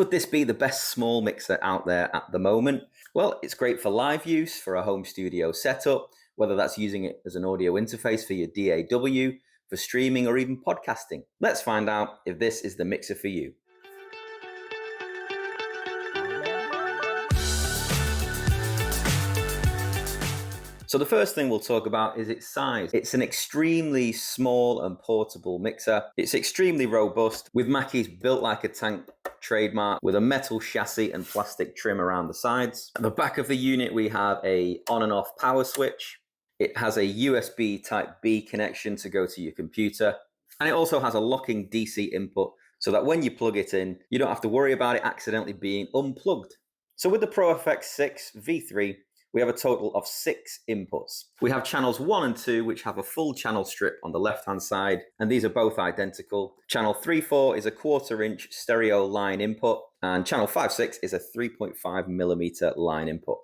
Could this be the best small mixer out there at the moment? Well, it's great for live use, for a home studio setup, whether that's using it as an audio interface for your DAW, for streaming, or even podcasting. Let's find out if this is the mixer for you. So the first thing we'll talk about is its size. It's an extremely small and portable mixer. It's extremely robust, with Mackie's built like a tank trademark, with a metal chassis and plastic trim around the sides. At the back of the unit, we have a on and off power switch. It has a USB type B connection to go to your computer. And it also has a locking DC input, so that when you plug it in, you don't have to worry about it accidentally being unplugged. So with the ProFX6v3, we have a total of 6 inputs. We have channels 1 and 2, which have a full channel strip on the left-hand side, and these are both identical. Channel 3/4 is a 1/4-inch stereo line input, and channel 5/6 is a 3.5mm line input.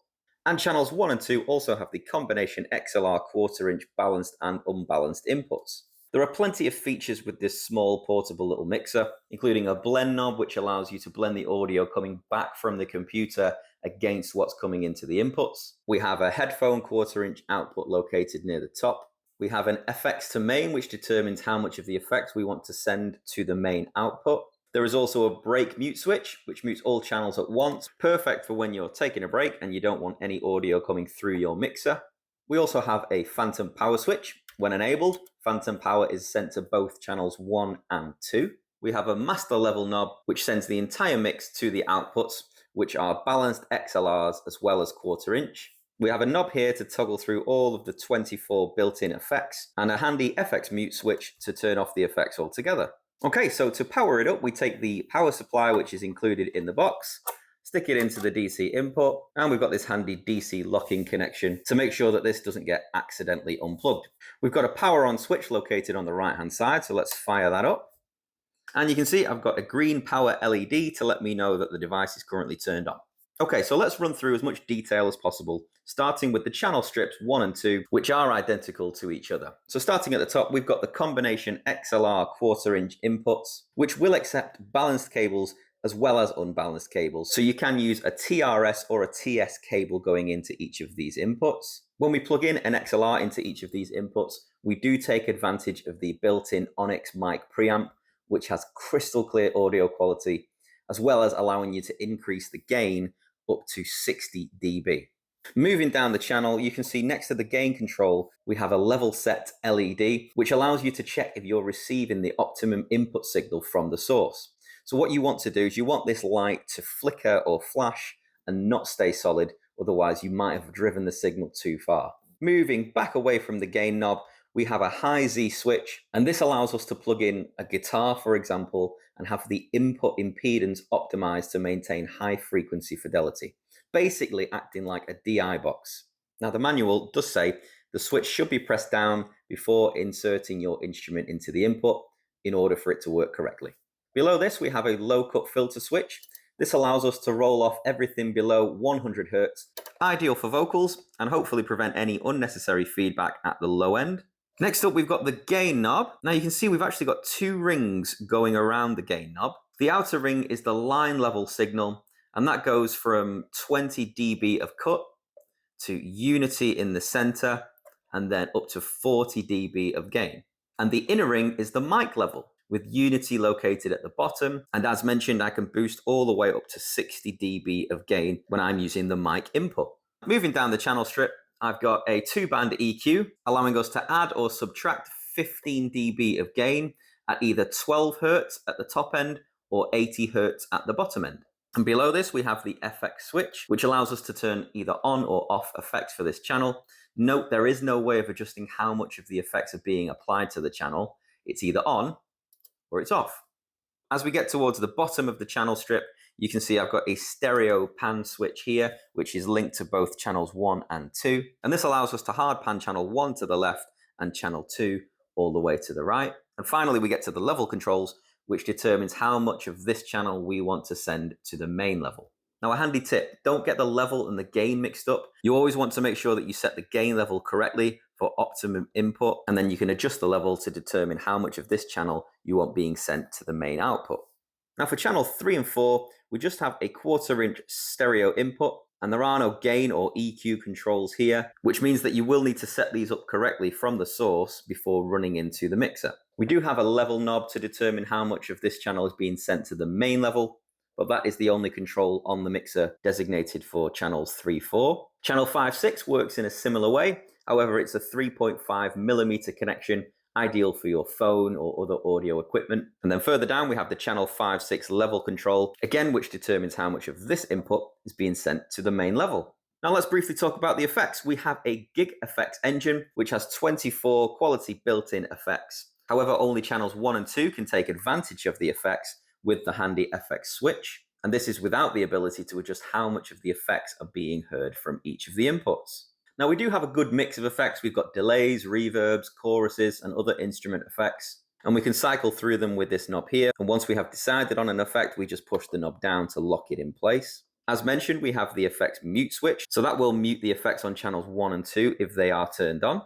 And channels 1 and 2 also have the combination XLR 1/4-inch balanced and unbalanced inputs. There are plenty of features with this small portable little mixer, including a blend knob which allows you to blend the audio coming back from the computer against what's coming into the inputs. We have a headphone 1/4-inch output located near the top. We have an FX to main, which determines how much of the effects we want to send to the main output. There is also a break mute switch, which mutes all channels at once, perfect for when you're taking a break and you don't want any audio coming through your mixer. We also have a phantom power switch. When enabled, phantom power is sent to both channels 1 and 2. We have a master level knob, which sends the entire mix to the outputs, which are balanced XLRs as well as 1/4-inch. We have a knob here to toggle through all of the 24 built-in effects, and a handy FX mute switch to turn off the effects altogether. Okay, so to power it up, we take the power supply, which is included in the box, stick it into the DC input, and we've got this handy DC locking connection to make sure that this doesn't get accidentally unplugged. We've got a power on switch located on the right hand side, so let's fire that up. And you can see I've got a green power LED to let me know that the device is currently turned on. Okay, so let's run through as much detail as possible, starting with the channel strips 1 and 2, which are identical to each other. So starting at the top, we've got the combination XLR 1/4-inch inputs, which will accept balanced cables as well as unbalanced cables. So you can use a TRS or a TS cable going into each of these inputs. When we plug in an XLR into each of these inputs, we do take advantage of the built-in Onyx mic preamp, which has crystal clear audio quality, as well as allowing you to increase the gain up to 60 dB. Moving down the channel, you can see next to the gain control, we have a level set LED, which allows you to check if you're receiving the optimum input signal from the source. So what you want to do is you want this light to flicker or flash and not stay solid, otherwise you might have driven the signal too far. Moving back away from the gain knob, we have a high Z switch, and this allows us to plug in a guitar, for example, and have the input impedance optimized to maintain high frequency fidelity, basically acting like a DI box. Now the manual does say the switch should be pressed down before inserting your instrument into the input in order for it to work correctly. Below this, we have a low cut filter switch. This allows us to roll off everything below 100 Hz, ideal for vocals, and hopefully prevent any unnecessary feedback at the low end. Next up, we've got the gain knob. Now you can see we've actually got 2 rings going around the gain knob. The outer ring is the line level signal, and that goes from 20 dB of cut to unity in the center, and then up to 40 dB of gain. And the inner ring is the mic level, with unity located at the bottom. And as mentioned, I can boost all the way up to 60 dB of gain when I'm using the mic input. Moving down the channel strip, I've got a 2-band EQ, allowing us to add or subtract 15 dB of gain at either 12 Hz at the top end or 80 Hz at the bottom end. And below this, we have the FX switch, which allows us to turn either on or off effects for this channel. Note, there is no way of adjusting how much of the effects are being applied to the channel. It's either on or it's off. As we get towards the bottom of the channel strip, you can see I've got a stereo pan switch here, which is linked to both channels 1 and 2. And this allows us to hard pan channel 1 to the left and channel 2 all the way to the right. And finally, we get to the level controls, which determines how much of this channel we want to send to the main level. Now, a handy tip, don't get the level and the gain mixed up. You always want to make sure that you set the gain level correctly for optimum input, and then you can adjust the level to determine how much of this channel you want being sent to the main output. Now for channel 3 and 4, we just have a 1/4 inch stereo input, and there are no gain or EQ controls here, which means that you will need to set these up correctly from the source before running into the mixer. We do have a level knob to determine how much of this channel is being sent to the main level, but that is the only control on the mixer designated for channels 3-4. Channel 5-6 works in a similar way, however it's a 3.5mm connection, ideal for your phone or other audio equipment. And then further down we have the channel 5-6 level control, again which determines how much of this input is being sent to the main level. Now let's briefly talk about the effects. We have a gig effects engine which has 24 quality built-in effects. However, only channels 1 and 2 can take advantage of the effects with the handy FX switch, and this is without the ability to adjust how much of the effects are being heard from each of the inputs. Now we do have a good mix of effects. We've got delays, reverbs, choruses, and other instrument effects, and we can cycle through them with this knob here, and once we have decided on an effect, we just push the knob down to lock it in place. As mentioned, we have the effects mute switch, so that will mute the effects on channels 1 and 2 if they are turned on.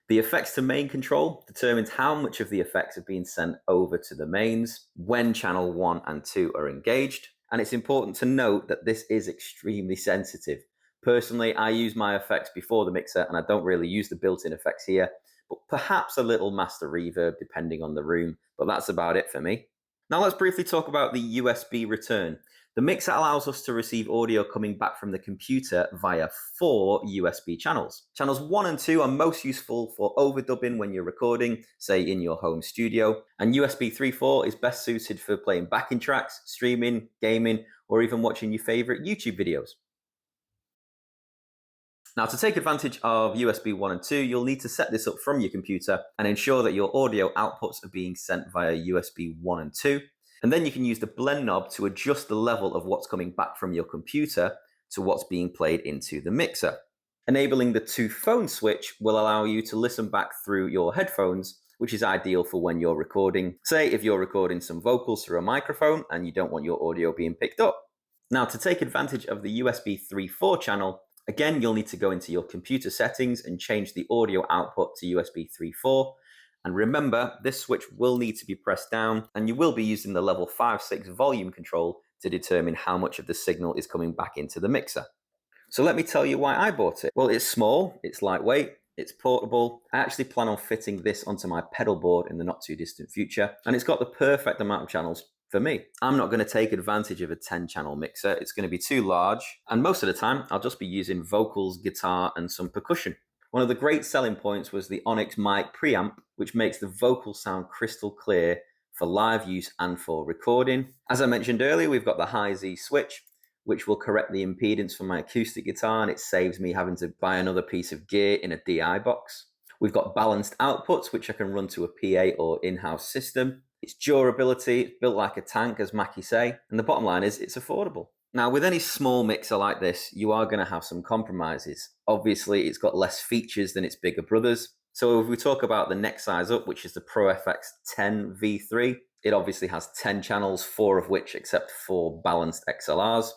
The effects to main control determines how much of the effects are being sent over to the mains when channel 1 and 2 are engaged. And it's important to note that this is extremely sensitive. Personally, I use my effects before the mixer and I don't really use the built-in effects here, but perhaps a little master reverb depending on the room, but that's about it for me. Now let's briefly talk about the USB return. The mixer allows us to receive audio coming back from the computer via 4 USB channels. Channels 1 and 2 are most useful for overdubbing when you're recording, say in your home studio, and USB 3.4 is best suited for playing backing tracks, streaming, gaming, or even watching your favorite YouTube videos. Now to take advantage of USB 1 and 2, you'll need to set this up from your computer and ensure that your audio outputs are being sent via USB 1 and 2. And then you can use the blend knob to adjust the level of what's coming back from your computer to what's being played into the mixer. Enabling the to-phone switch will allow you to listen back through your headphones, which is ideal for when you're recording. Say if you're recording some vocals through a microphone and you don't want your audio being picked up. Now to take advantage of the USB 3.4 channel, again you'll need to go into your computer settings and change the audio output to USB 3.4. And remember, this switch will need to be pressed down, and you will be using the level 5-6 volume control to determine how much of the signal is coming back into the mixer. So let me tell you why I bought it. Well, it's small, it's lightweight, it's portable. I actually plan on fitting this onto my pedal board in the not too distant future, and it's got the perfect amount of channels for me. I'm not going to take advantage of a 10-channel mixer. It's going to be too large, and most of the time I'll just be using vocals, guitar, and some percussion. One of the great selling points was the Onyx mic preamp, which makes the vocal sound crystal clear for live use and for recording. As I mentioned earlier, we've got the high Z switch, which will correct the impedance for my acoustic guitar, and it saves me having to buy another piece of gear in a DI box. We've got balanced outputs, which I can run to a PA or in-house system. Its durability, it's built like a tank, as Mackie say, and the bottom line is it's affordable. Now, with any small mixer like this, you are going to have some compromises. Obviously, it's got less features than its bigger brothers. So if we talk about the next size up, which is the ProFX6v3, it obviously has 10 channels, 4 of which accept 4 balanced XLRs.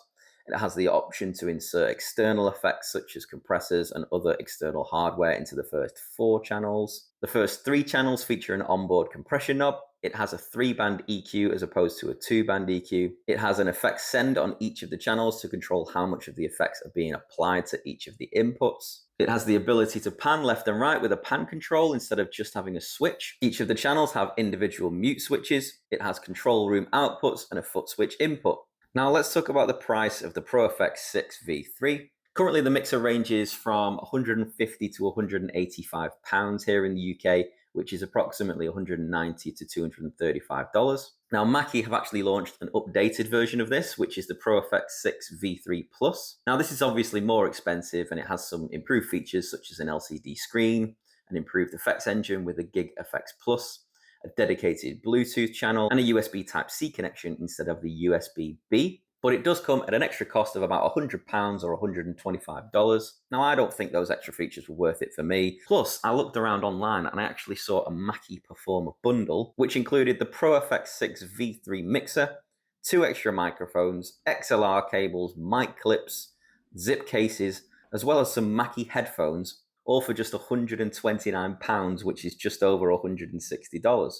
It has the option to insert external effects such as compressors and other external hardware into the first 4 channels. The first 3 channels feature an onboard compression knob. It has a 3-band EQ as opposed to a 2-band EQ. It has an effect send on each of the channels to control how much of the effects are being applied to each of the inputs. It has the ability to pan left and right with a pan control instead of just having a switch. Each of the channels have individual mute switches. It has control room outputs and a foot switch input. Now let's talk about the price of the ProFX6v3. Currently the mixer ranges from £150 to £185 here in the UK, which is approximately $190 to $235. Now Mackie have actually launched an updated version of this, which is the ProFX6v3 Plus. Now this is obviously more expensive and it has some improved features such as an LCD screen, an improved effects engine with a Gig FX Plus, a dedicated Bluetooth channel, and a USB Type-C connection instead of the USB-B. But it does come at an extra cost of about £100 or $125. Now, I don't think those extra features were worth it for me. Plus, I looked around online and I actually saw a Mackie Performer bundle, which included the ProFX6v3 mixer, 2 extra microphones, XLR cables, mic clips, zip cases, as well as some Mackie headphones, all for just £129, which is just over $160.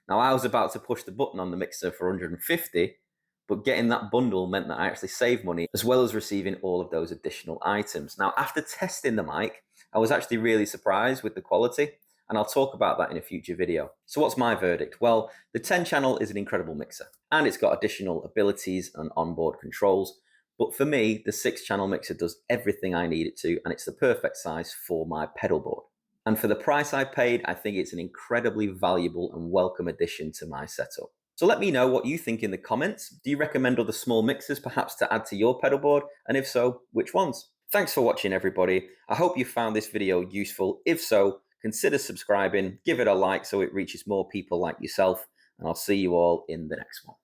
Now, I was about to push the button on the mixer for $150, but getting that bundle meant that I actually saved money as well as receiving all of those additional items. Now, after testing the mic, I was actually really surprised with the quality, and I'll talk about that in a future video. So what's my verdict? Well, the 10 channel is an incredible mixer, and it's got additional abilities and onboard controls. But for me, the 6 channel mixer does everything I need it to, and it's the perfect size for my pedal board. And for the price I paid, I think it's an incredibly valuable and welcome addition to my setup. So let me know what you think in the comments. Do you recommend other small mixers perhaps to add to your pedal board? And if so, which ones? Thanks for watching, everybody. I hope you found this video useful. If so, consider subscribing, give it a like so it reaches more people like yourself, and I'll see you all in the next one.